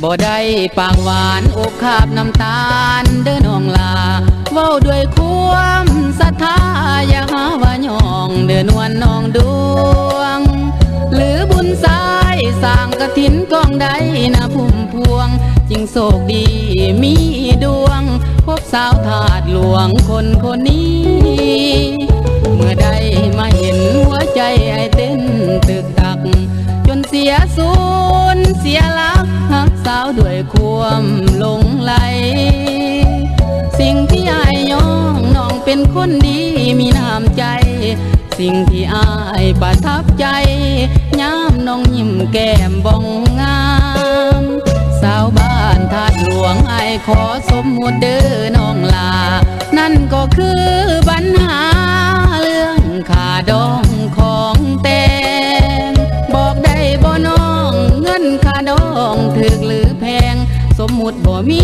บ่ได้ปากหวานอกคาบน้ำตาลเด้อน้องลาเว้าด้วยความศรัทธาอย่าหาว่าย่องเด้อนวลน้องดวงหรือบุญสายสร้างกฐินกองใดนะพุ่มพวงจึงโศกดีมีดวงพบสาวถาดหลวงคนคนนี้เมื่อได้มาเห็นหัวใจไอ้เต้นตึกตักจนเสียศูนย์เสียลักหักสาวด้วยความหลงไหลสิ่งที่อายยองน้องเป็นคนดีมีน้ำใจสิ่งที่อายประทับใจย้ำน้องยิ้มแก้มบ้องงามสาวบ้านถาดหลวงอายขอสมมุติเด้อน้องลานั่นก็คือปัญหาเรื่องค่าดองของแต่งบอกได้บ่น้องเงินค่าดองถึกหรือแพงสมมุติบ่มี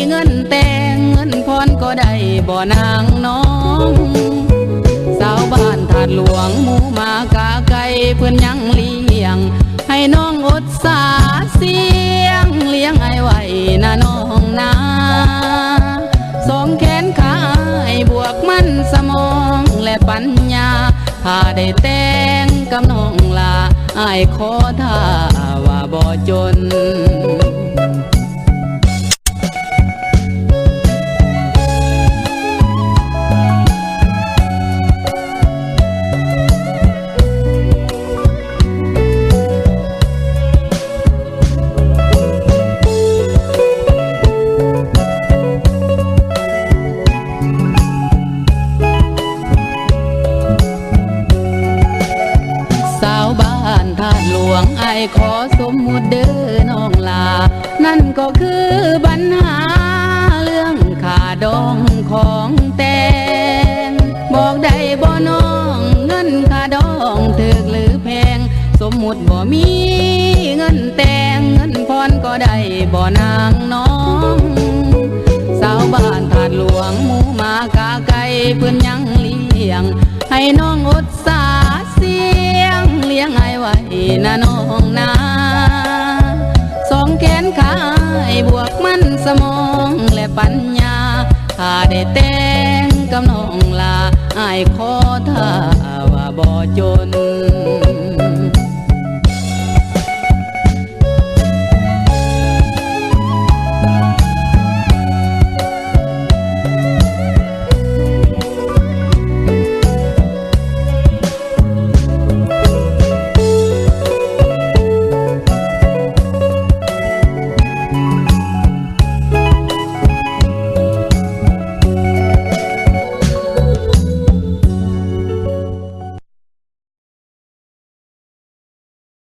เงินแต่งเงินพรก็ได้บ่นางน้องสาวบ้านถาดหลวงหมูหมากาไก่เพื่อนยังเลี้ยงให้น้องอดสาเสียงเลี้ยงไอ้ไว้นะน้องนาสองแขนขาให้บวกมันสมองและปัญญาถ้าได้แต่งกับน้องลาอายขอท่าว่าบ่จนถาดหลวงไอขอสมมุติเด้อน้องลานั่นก็คือปัญหาเรื่องค่าดองของแต่งบอกได้บ่น้องเงินค่าดองถึกหรือแพงสมมุติบ่มีเงินแต่งเงินพรก็ได้บ่นางน้องสาวบ้านถาดหลวงหมูหมากาไก่เพื่อนยังเลี้ยงให้น้องอดสาเสียงเลี้ยงไอ้ไว้นะน้องนาสองแขนขาให้บวกมันสมองและปัญญาถ้าได้แต่งกับน้องลาอายขอท่าว่าบ่จน